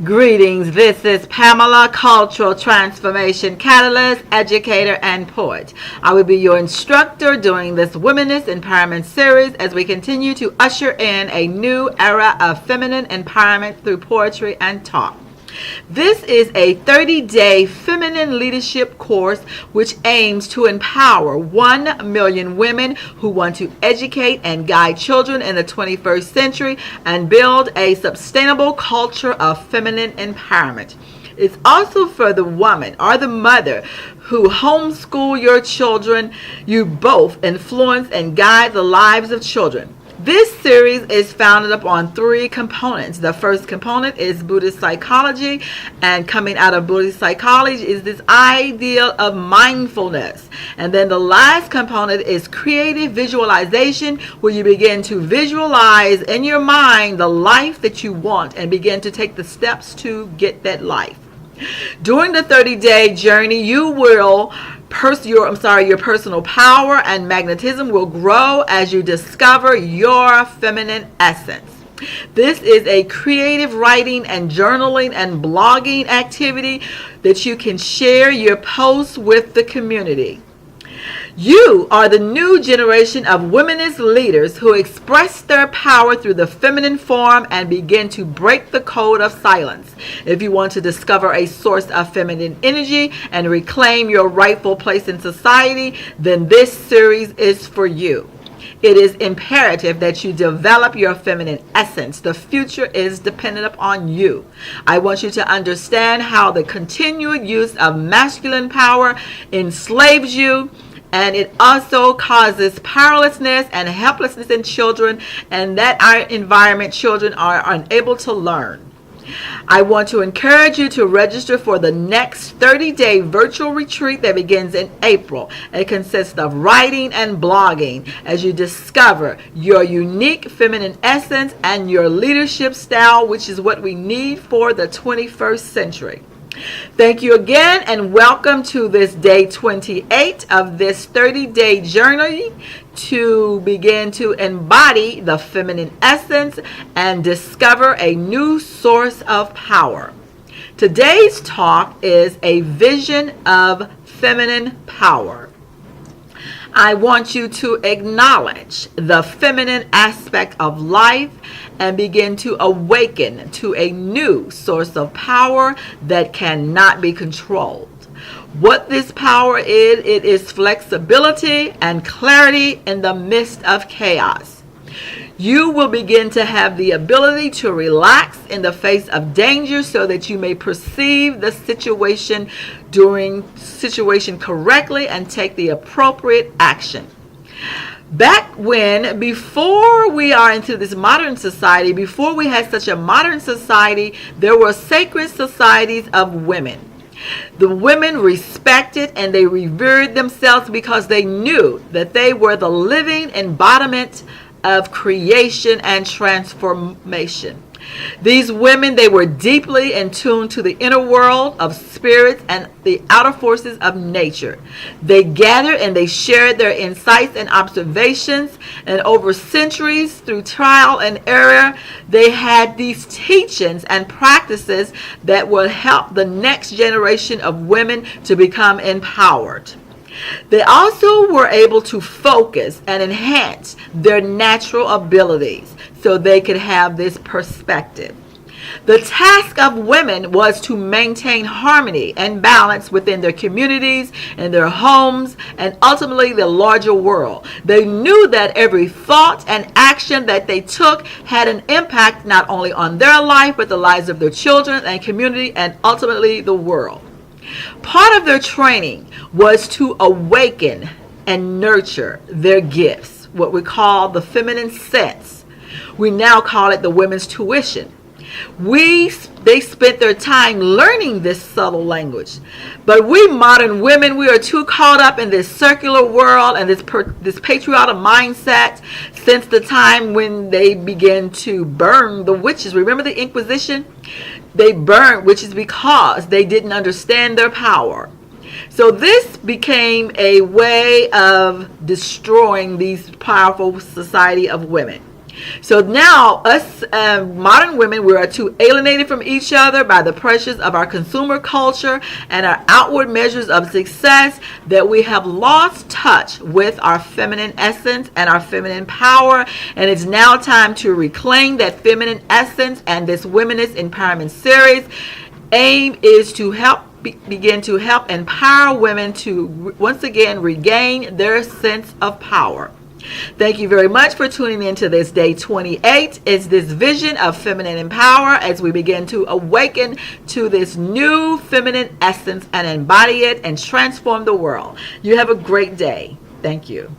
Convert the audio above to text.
Greetings, this is Pamela, Cultural Transformation Catalyst, Educator, and Poet. I will be your instructor during this Womenist Empowerment series as we continue to usher in a new era of feminine empowerment through poetry and talk. This is a 30-day feminine leadership course which aims to empower 1 million women who want to educate and guide children in the 21st century and build a sustainable culture of feminine empowerment. It's also for the woman or the mother who homeschool your children. You both influence and guide the lives of children. This series is founded upon 3 components. The first component is Buddhist psychology, and coming out of Buddhist psychology is this ideal of mindfulness. And then the last component is creative visualization, where you begin to visualize in your mind the life that you want and begin to take the steps to get that life. During the 30-day journey, you will your personal power and magnetism will grow as you discover your feminine essence. This is a creative writing and journaling and blogging activity that you can share your posts with the community. You are the new generation of womenist leaders who express their power through the feminine form and begin to break the code of silence. If you want to discover a source of feminine energy and reclaim your rightful place in society, then this series is for you. It is imperative that you develop your feminine essence. The future is dependent upon you. I want you to understand how the continued use of masculine power enslaves you, and it also causes powerlessness and helplessness in children, and that our environment children are unable to learn. I want to encourage you to register for the next 30-day virtual retreat that begins in April. It consists of writing and blogging as you discover your unique feminine essence and your leadership style, which is what we need for the 21st century. Thank you again, and welcome to this day 28 of this 30-day journey to begin to embody the feminine essence and discover a new source of power. Today's talk is a vision of feminine power. I want you to acknowledge the feminine aspect of life and begin to awaken to a new source of power that cannot be controlled. What this power is, it is flexibility and clarity in the midst of chaos. You will begin to have the ability to relax in the face of danger so that you may perceive the situation correctly and take the appropriate action. Back when, before we are into this modern society, before we had such a modern society, there were sacred societies of women. The women respected and they revered themselves because they knew that they were the living embodiment of creation and transformation. These women, they were deeply in tune to the inner world of spirits and the outer forces of nature. They gathered and they shared their insights and observations, and over centuries, through trial and error, they had these teachings and practices that will help the next generation of women to become empowered. They also were able to focus and enhance their natural abilities so they could have this perspective. The task of women was to maintain harmony and balance within their communities and their homes and ultimately the larger world. They knew that every thought and action that they took had an impact not only on their life but the lives of their children and community and ultimately the world. Part of their training was to awaken and nurture their gifts, what we call the feminine sense. We now call it the women's tuition. They spent their time learning this subtle language. But we modern women, we are too caught up in this circular world and this patriotic mindset since the time when they began to burn the witches. Remember the Inquisition? They burned witches because they didn't understand their power. So this became a way of destroying these powerful society of women. So now, us modern women, we are too alienated from each other by the pressures of our consumer culture and our outward measures of success that we have lost touch with our feminine essence and our feminine power. And it's now time to reclaim that feminine essence, and this Womenist Empowerment Series aim is to begin to help empower women to once again regain their sense of power. Thank you very much for tuning in to this Day 28. It's this vision of feminine power as we begin to awaken to this new feminine essence and embody it and transform the world. You have a great day. Thank you.